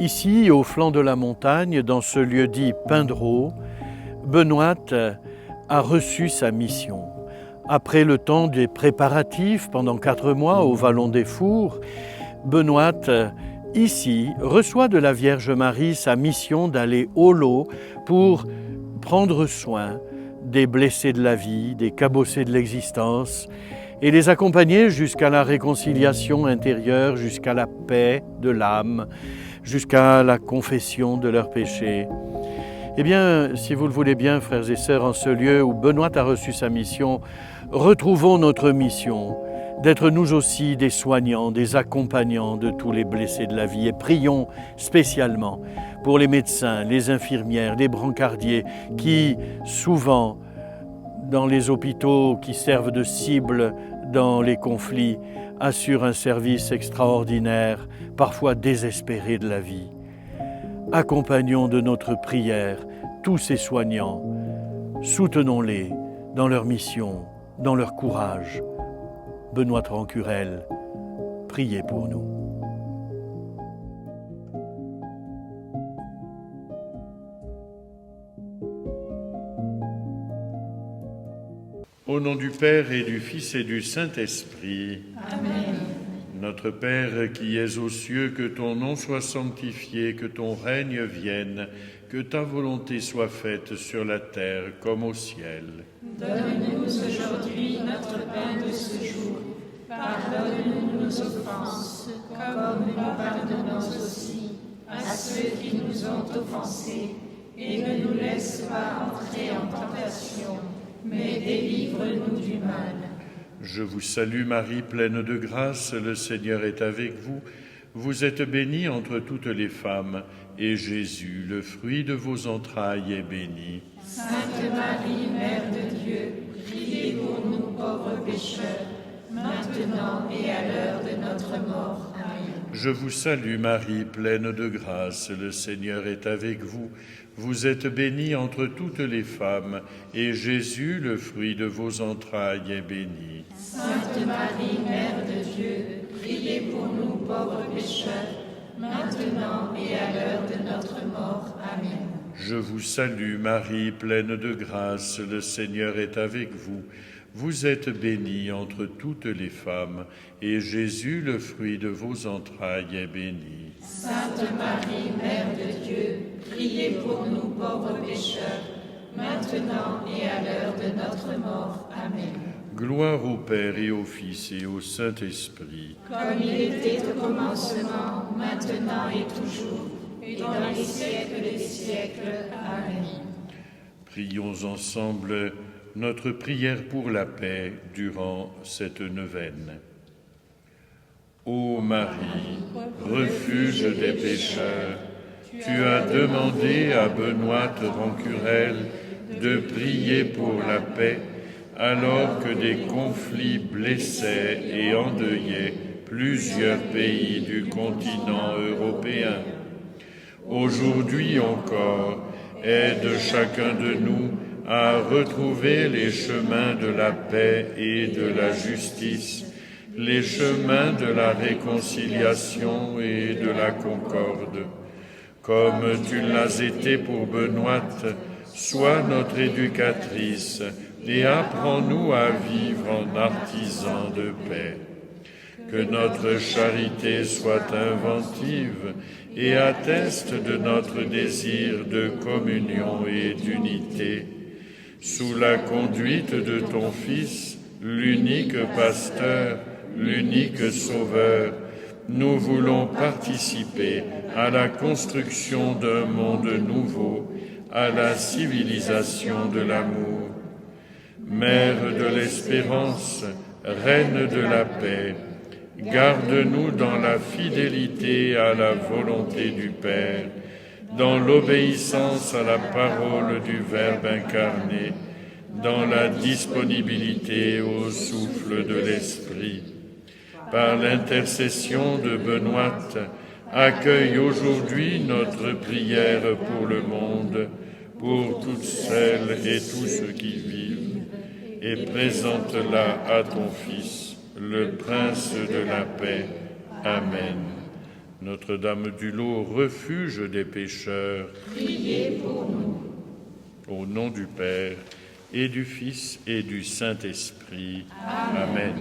Ici, au flanc de la montagne, dans ce lieu dit Pindreau, Benoît a reçu sa mission. Après le temps des préparatifs, pendant 4 mois au Vallon des Fours, Benoît, ici, reçoit de la Vierge Marie sa mission d'aller au lot pour prendre soin des blessés de la vie, des cabossés de l'existence, et les accompagner jusqu'à la réconciliation intérieure, jusqu'à la paix de l'âme, jusqu'à la confession de leurs péchés. Eh bien, si vous le voulez bien, frères et sœurs, en ce lieu où Benoît a reçu sa mission, retrouvons notre mission d'être nous aussi des soignants, des accompagnants de tous les blessés de la vie, et prions spécialement pour les médecins, les infirmières, les brancardiers qui, souvent, dans les hôpitaux qui servent de cible dans les conflits, assurent un service extraordinaire, parfois désespéré de la vie. Accompagnons de notre prière tous ces soignants, soutenons-les dans leur mission, dans leur courage. Benoît Rancurel, priez pour nous. Au nom du Père et du Fils et du Saint-Esprit. Amen. Notre Père qui es aux cieux, que ton nom soit sanctifié, que ton règne vienne, que ta volonté soit faite sur la terre comme au ciel. Donne-nous aujourd'hui notre pain de ce jour. Pardonne-nous nos offenses, comme nous pardonnons aussi à ceux qui nous ont offensés. Et ne nous laisse pas entrer en tentation, mais délivre-nous du mal. Je vous salue Marie, pleine de grâce, le Seigneur est avec vous. Vous êtes bénie entre toutes les femmes, et Jésus, le fruit de vos entrailles, est béni. Sainte Marie, Mère de Dieu, priez pour nous pauvres pécheurs, maintenant et à l'heure de notre mort. Amen. Je vous salue Marie, pleine de grâce, le Seigneur est avec vous. Vous êtes bénie entre toutes les femmes, et Jésus, le fruit de vos entrailles, est béni. Sainte Marie, Mère de Dieu, priez pour nous pauvres pécheurs, maintenant et à l'heure de notre mort. Amen. Je vous salue Marie, pleine de grâce, le Seigneur est avec vous. Vous êtes bénie entre toutes les femmes, et Jésus, le fruit de vos entrailles, est béni. Sainte Marie, Mère de Dieu, priez pour nous pauvres pécheurs, maintenant et à l'heure de notre mort. Amen. Gloire au Père et au Fils et au Saint-Esprit. Comme il était au commencement, maintenant et toujours, et dans les siècles des siècles. Amen. Prions ensemble notre prière pour la paix durant cette neuvaine. Ô Marie, refuge des pécheurs, tu as demandé à Benoît Rancurel de prier pour la paix, alors que des conflits blessaient et endeuillaient plusieurs pays du continent européen. Aujourd'hui encore, aide chacun de nous à retrouver les chemins de la paix et de la justice, les chemins de la réconciliation et de la concorde. Comme tu l'as été pour Benoît, sois notre éducatrice et apprends-nous à vivre en artisans de paix. Que notre charité soit inventive et atteste de notre désir de communion et d'unité. Sous la conduite de ton Fils, l'unique pasteur, l'unique sauveur, nous voulons participer à la construction d'un monde nouveau, à la civilisation de l'amour. Mère de l'espérance, Reine de la paix, garde-nous dans la fidélité à la volonté du Père, dans l'obéissance à la parole du Verbe incarné, dans la disponibilité au souffle de l'Esprit. Par l'intercession de Benoît, accueille aujourd'hui notre prière pour le monde, pour toutes celles et tous ceux qui vivent, et présente-la à ton Fils, le Prince de la paix. Amen. Notre-Dame du Lot, refuge des pécheurs, priez pour nous. au nom du Père, et du Fils, et du Saint-Esprit. Amen.